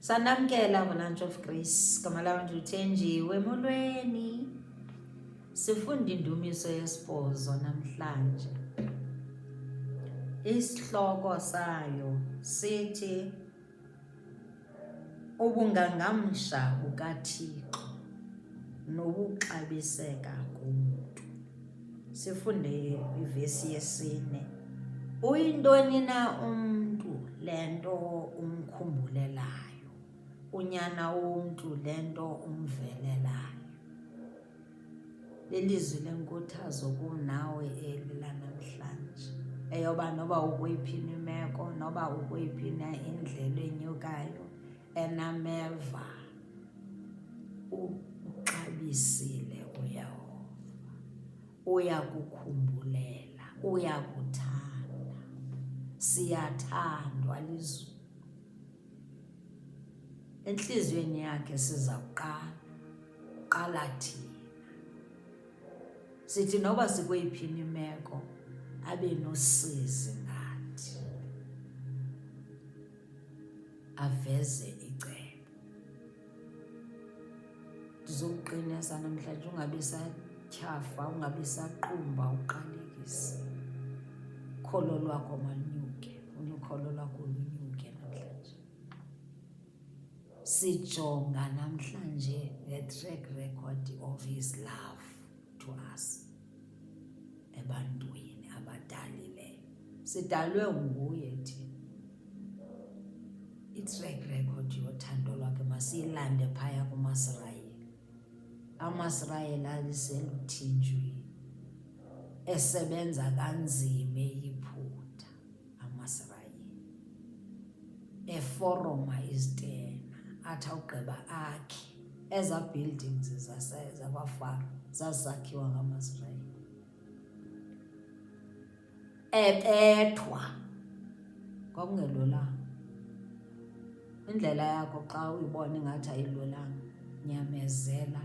Sanamkela Avalanche of Grace, gama lam ndithenjiwe emolweni. Sifunda indumiso yesibhozo namhlanje. Isihloko sayo sithi ubungangamsha bukaThixo nobuxabiseka kumntu. Sifunde ivesi yesine. Uyintoni na umntu lento umkhumbulelayo? Unyana womntu lento umvelelayo. Lelizwi lenkuthazo kunawe eli lanamhlanje. Eyoba noba ukweyiphi imeko, noba ukweyiphi indlela enyukayo, enameva, uxabisile uYehova. Uyakukhumbulela, uyakuthanda. Siyathandwa lizwi. Enhliziyweni yakhe siza qala thina. Sithi noba sikweyiphi imeko, abe nosizi ngathi. Aveze icebo. Ndizokuqinisa namhlanje ungabi satyhafa, ungabi saqumba uqalekise. Ukholo lwakho malunyuke, ukholo lwakho lunyuke namhlanje. Sijonga namhlanje the track record of his love to us. Ebantwini abadalileyo. Sidalwe nguye thina. I-track record yothando lwakhe masiyilande phaya kumaSirayeli. AmaSirayeli aliseluthinjweni. Esebenza kanzima eyiphutha amaSirayeli. Eforoma izitena. Athi awugqiba akhe. Eza buildings zakwaFaro zazakhiwa ngamaSirayeli. Ebethwa kwakungelolanga. Indlela yakho xa uyibona ingathi ayilolanga, nyamezela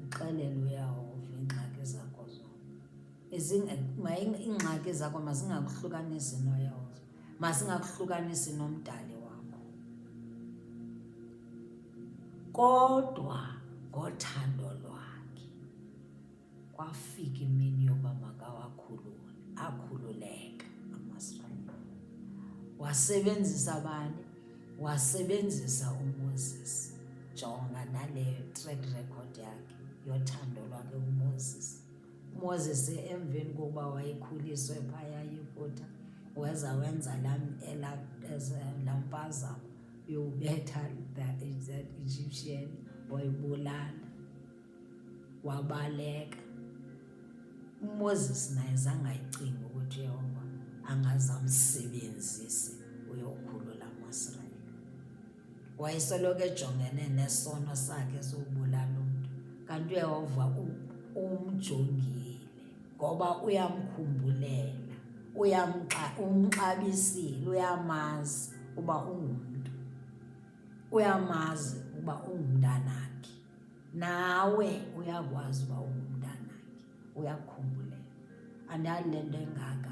uxelele uYehova iingxaki zakho zonke. Iingxaki zakho mazingakuhlukanisi noYehova, mazingakuhlukanisi nomdali wakho. Kodwa ngothando lwakhe kwafika imini yoba makawakhulule, akhululeka amaSirayeli. Wasebenzisa bani? Wasebenzisa uMoses. Jonga nale track record yakhe yothando lwakhe uMoses. uMoses emveni kokuba wayekhuliswe phaya eyiphutha, weza wenza laa mpazamo yobetha that Egyptian, wayibulala, wabaleka. uMoses naye zange ayicinga ukuthi uYehova angazamsebenzisi uyokhulula amaSirayeli. Wayesoloko ejongene nesono sakhe sokubulala umntu. Kanti uYehova umjongile ngoba uyamkhumbulela, umxabisile, uyamazi uba ungumntu. Uyamazi uba ungumntanakhe. Nawe uyakwazi uba ungumntanakhe. Uyakukhumbula. Andazi le nto engaka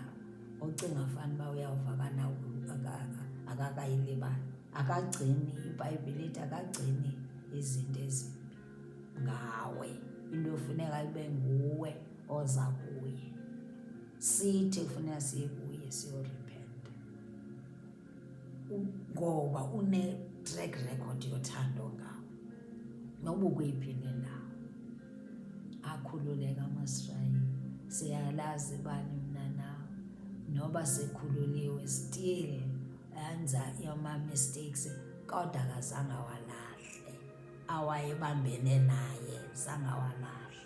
ocinga fanuba uYehova akakayilibali. Akagcini iBhayibhile ithi akagcini izinto ezimbi ngawe. Into efuneka ibe nguwe oza kuye. Sithi kufuneka siye kuye siyorepenta. Ngoba une-track record yothando ngawo. Noba ukweyiphi nendawo. Akhululeka amaSirayeli. Siyalazi bani mna nawe. Noba sekhululiwe still enza ama-mistakes, kodwa akazange awalahle. Awayebambene naye zange awalahle.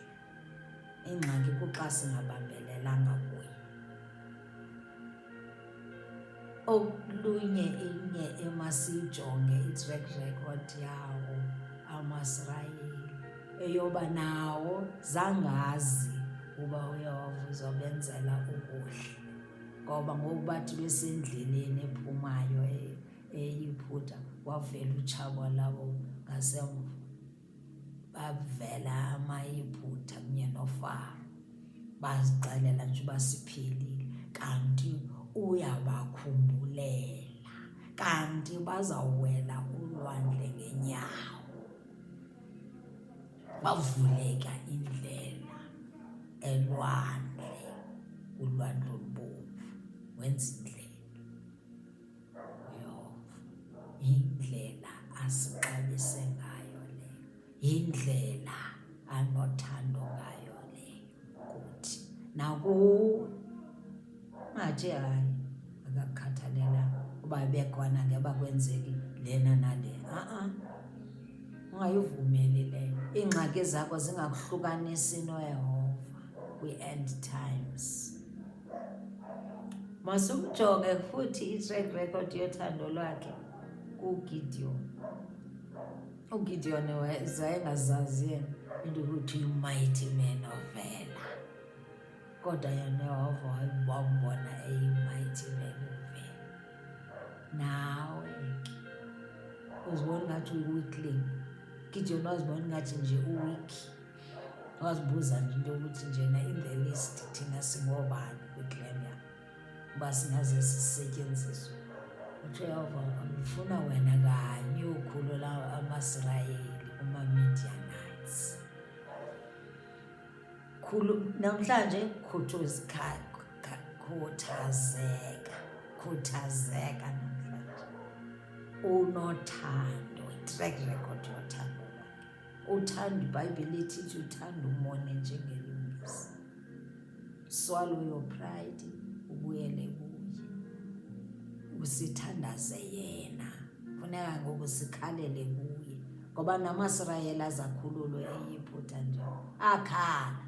Ingxaki kuxa singabambelelanga kuye. Inye emasiyijonge i-track record yawo amaSirayeli. Eyoba nawo zangazi uba uYehova uzobenzela ukuhle. Ngoba ngoku bathi besendleleni ephumayo eyiphutha, wavela utshaba labo ngasemva. Bavela amayiphutha kunye noFaro. Bazixelela nje uba siphelile. Kanti uyabakhumbulela. Kanti bazawuwela ulwandle ngeenyawo. Wavuleka indlela elwandle, ulwandle olubomvu, wenza indlela. Uyehova, indlela asixabise ngayo leyo, indlela anothando ngayo leyo kuthi nakuwe. Ungathi hayi akakhathalelanga uba bekhona ngeba kwenzeki lena nale. Ungayivumeli leyo. Iingxaki zakho zingakuhlukanisi noYehova kwi-end times. Masukujonge futhi i-track record yothando lwakhe kuGideon. uGideon wayengazazi yena into ukuthi yi-mighty man of valor, kodwa yena uYehova wambona eyi-mighty man of valor. Nawe ke uzibona ngathi uyi-weakling. Gideon wazibona ngathi nje uwiki, wazibuza nje into yokuthi njena in the list thina singobani kwiclan yam uba singaze sisetyenziswe. Uthi uYehova ngifuna wena kanye ukhulula amaSirayeli kuma-Midianites. Namhlanje khuthazeka namhlanje. Unothando, i-track record yothando lwakhe. Uthanda, iBhayibhile ithi uthanda umone njengelungisa. Swallow your pride, ubuyele kuye. Usithandaze yena. Funeka ngoku sikhalele kuye. Ngoba namaSirayeli azakhululwe eyiphutha nje. Akhala.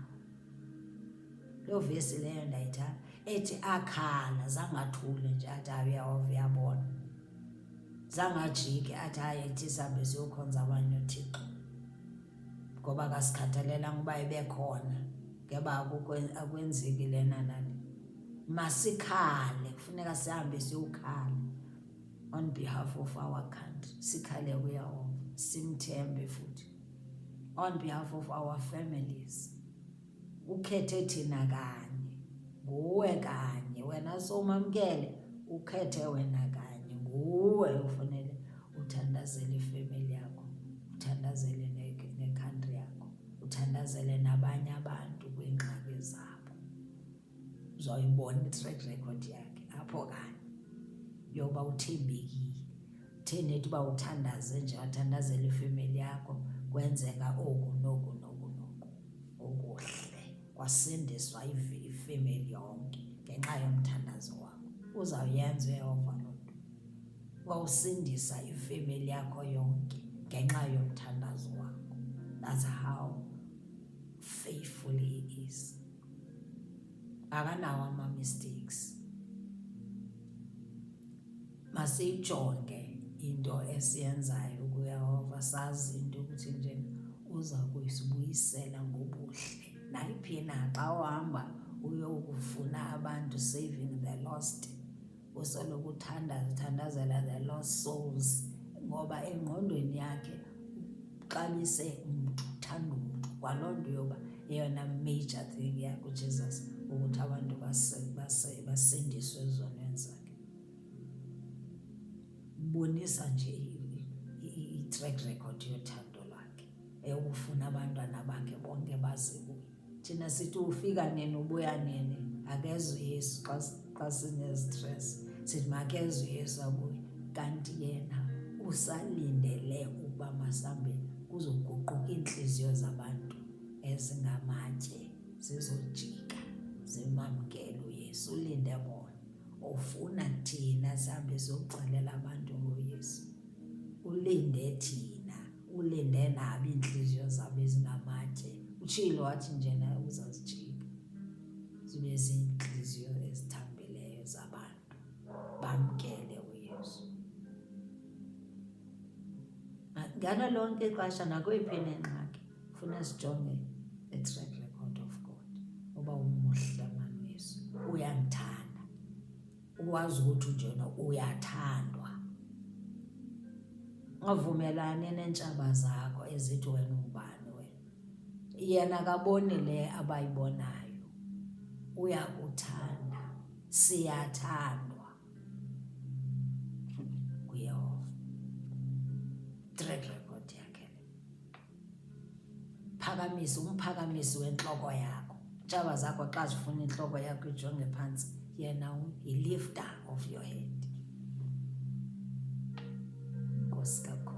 Lo vesi leyo ndayithanda. Ethi akhala, zangathule nje athi uyehova uyabona. Zangajiki athi hayi ithi sihambe siyokhonza abanye uThixo. Ngoba akasikhathalelanga uba ibekhona ngeba akwenzeki lena nale. Masikhale, kufuneka sihambe siyokhala on behalf of our country. Sikhale kuYehova, simthembe futhi. On behalf of our families. Ukhethe thina kanye, nguwe kanye. Wena somamkele, ukhethe wena kanye. Nguwe ufanele uthandazele ifamily yakho, uthandazele ne-country yakho, uthandazele nabanye abantu kwiingxaki zabo. Uzawuyibona i-track record yakhe apho kanye yoba uthembekile. Utheni ethi uba uthandaze nje, wathandazela ifamily yakho, kwenzeka oku noku noku noku okuhle. Kwasindiswa ifamily yonke ngenxa yomthandazo wakho. Uzawuyenza uYehova loo nto. Wawusindisa ifamily yakho yonke ngenxa yomthandazo wakho. That's how faithful he is. Akanawo ama-mistakes. Masiyijonge into esiyenzayo kuYehova, sazi into ukuthi nje uza kuyisibuyisela ngobuhle. Nayiphi na xa uhamba uyokufuna abantu, saving the lost, usoloko uthandazela the lost souls. Ngoba engqondweni yakhe uxabise umntu, uthanda umntu. Kwaloo nto yoba eyona major thing yakhe uJesus ukuthi abantu basindiswe ezonweni zakhe. Bonisa nje i-track record yothando lwakhe, eyokufuna abantwana bakhe bonke baze kuye. Thina sithi ufika nini ubuya nini, akezwe uYesu xa sinestress. Sithi makezwe uYesu abuye, kanti yena usalindele ukuba masihambe kuzoguquka iintliziyo zabantu ezingamatye, zizojika zimamkele uYesu. Ulinde bona. Ufuna thina sihambe siyoxelela abantu ngoYesu. Ulinde thina, ulinde nabo iintliziyo zabo ezingamatye. Utshilo wathi njena uzazijika zibe ziintliziyo ezithambileyo zabantu, bamkele uYesu. Ngalo lonke ixesha nakweyiphi nengxaki ufuna sijonge the track record of God. Uba umuhle mani uYesu, uyamthanda, uwazi ukuthi njena uyathandwa. Ungavumelani neentshaba zakho ezithi wena ungubani wena. Yena akaboni le abayibonayo. Uyakuthanda, siyathandwa nguYehova. umphakamisi wentloko yakho. Utshaba zakho xa zifuna intloko yakho ijonge phantsi, yena yi-lifter of your head. Nkosi kakhulu.